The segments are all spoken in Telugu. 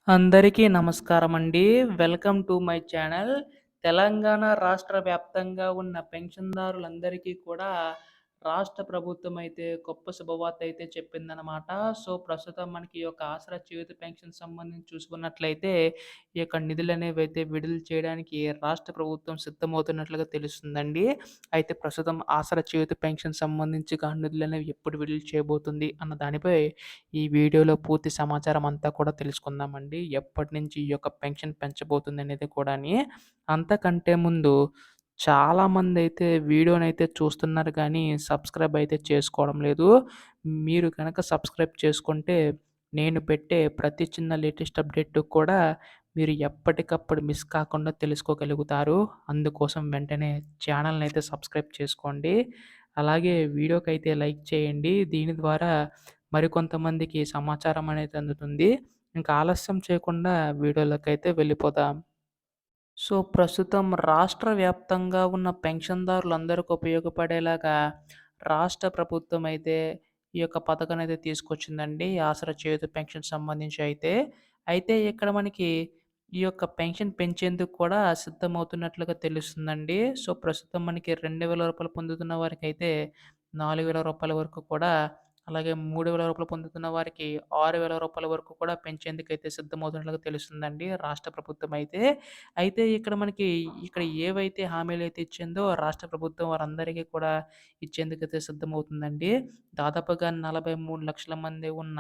అందరికీ నమస్కారమండి. Welcome to my channel. Telangana రాష్ట్ర వ్యాప్తంగా ఉన్న పెన్షన్‌దారులందరికీ కూడా రాష్ట్ర ప్రభుత్వం అయితే గొప్ప శుభవార్త అయితే చెప్పిందనమాట. సో, ప్రస్తుతం మనకి ఈ యొక్క ఆసరా చేయూత పెన్షన్ సంబంధించి చూసుకున్నట్లయితే, ఈ యొక్క నిధులనేవైతే విడుదల చేయడానికి రాష్ట్ర ప్రభుత్వం సిద్ధమవుతున్నట్లుగా తెలుస్తుందండి. అయితే ప్రస్తుతం ఆసరా చేయూత పెన్షన్ సంబంధించి నిధులనేవి ఎప్పుడు విడుదల చేయబోతుంది అన్న దానిపై ఈ వీడియోలో పూర్తి సమాచారం అంతా కూడా తెలుసుకుందామండి. ఎప్పటినుంచి ఈ యొక్క పెన్షన్ పెంచబోతుందనేది కూడాని. అంతకంటే ముందు చాలామందైతే వీడియోనైతే చూస్తున్నారు కానీ సబ్స్క్రైబ్ అయితే చేసుకోవడం లేదు. మీరు గనక సబ్స్క్రైబ్ చేసుకుంటే నేను పెట్టే ప్రతి చిన్న లేటెస్ట్ అప్డేట్ కూడా మీరు ఎప్పటికప్పుడు మిస్ కాకుండా తెలుసుకోగలుగుతారు. అందుకోసం వెంటనే ఛానల్‌నైతే సబ్స్క్రైబ్ చేసుకోండి. అలాగే వీడియోకైతే లైక్ చేయండి. దీని ద్వారా మరికొంతమందికి సమాచారం అనేది అందుతుంది. ఇంకా ఆలస్యం చేయకుండా వీడియోలకైతే వెళ్ళిపోదాం. సో, ప్రస్తుతం రాష్ట్ర వ్యాప్తంగా ఉన్న పెన్షన్‌దారులందరికి ఉపయోగపడేలాగా రాష్ట్ర ప్రభుత్వం అయితే ఈ యొక్క పథకాన్నయితే తీసుకొచ్చిందండి. ఆసరా చేయూత పెన్షన్ సంబంధించి అయితే. అయితే ఇక్కడ మనకి ఈ యొక్క పెన్షన్ పెంచేందుకు కూడా సిద్ధమవుతున్నట్లుగా తెలుస్తుందండి. సో, ప్రస్తుతం మనకి రూ. 2,000 పొందుతున్న వారికైతే రూ. 4,000 వరకు కూడా, అలాగే రూ. 3,000 పొందుతున్న వారికి రూ. 6,000 వరకు కూడా పెంచేందుకైతే సిద్ధమవుతున్నట్లుగా తెలుస్తుందండి రాష్ట్ర ప్రభుత్వం అయితే. అయితే ఇక్కడ ఏవైతే హామీలైతే ఇచ్చిందో రాష్ట్ర ప్రభుత్వం వారందరికీ కూడా ఇచ్చేందుకైతే సిద్ధమవుతుందండి. దాదాపుగా 43,00,000 మంది ఉన్న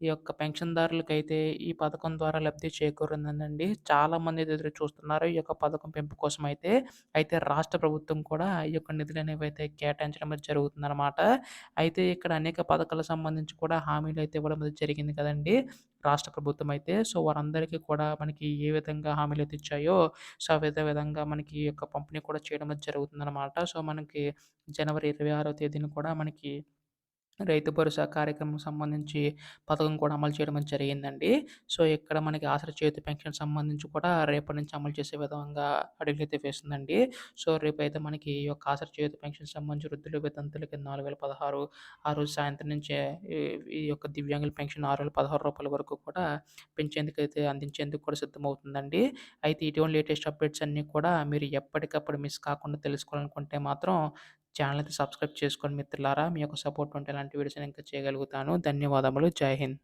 ఈ యొక్క పెన్షన్‌దారులకైతే ఈ పథకం ద్వారా లబ్ధి చేకూరిందనండి. చాలామంది ఎదురు చూస్తున్నారు ఈ యొక్క పథకం పెంపు కోసమైతే. అయితే రాష్ట్ర ప్రభుత్వం కూడా ఈ యొక్క నిధులనేవైతే కేటాయించడం అనేది జరుగుతుందనమాట. అయితే ఇక్కడ అనేక పథకాలకు సంబంధించి కూడా హామీలైతే ఇవ్వడం అనేది జరిగింది కదండీ! రాష్ట్ర ప్రభుత్వం అయితే. సో, వారందరికీ కూడా మనకి ఏ విధంగా హామీలైతే ఇచ్చాయో, సో, అదే విధంగా మనకి ఈ యొక్క పంపిణీ కూడా చేయడం అనేది జరుగుతుందనమాట. సో, మనకి జనవరి 26వ తేదీన కూడా మనకి రైతు భరోసా కార్యక్రమం సంబంధించి పథకం కూడా అమలు చేయడం అనేది జరిగిందండి. సో, ఇక్కడ మనకి ఆసరా చేయూత పెన్షన్ సంబంధించి కూడా రేపటి నుంచి అమలు చేసే విధంగా అడుగులైతే వేస్తుందండి. సో, రేపైతే మనకి ఈ యొక్క ఆసరా చేయూత పెన్షన్ సంబంధించి వృద్ధులు, వితంతులకి 4,016 ఆ రోజు సాయంత్రం నుంచే ఈ ఈ యొక్క దివ్యాంగుల పెన్షన్ రూ. 6,016 వరకు కూడా పెంచేందుకైతే అందించేందుకు కూడా సిద్ధమవుతుందండి. అయితే ఇటువంటి లేటెస్ట్ అప్డేట్స్ అన్నీ కూడా మీరు ఎప్పటికప్పుడు మిస్ కాకుండా తెలుసుకోవాలనుకుంటే మాత్రం ఛానల్ అయితే సబ్స్క్రైబ్ చేసుకోండి మిత్రులారా. మీ యొక్క సపోర్ట్ ఉంటే ఇలాంటి వీడియోస్ నేను ఇంకా చేయగలుగుతాను. ధన్యవాదములు. జై హింద్.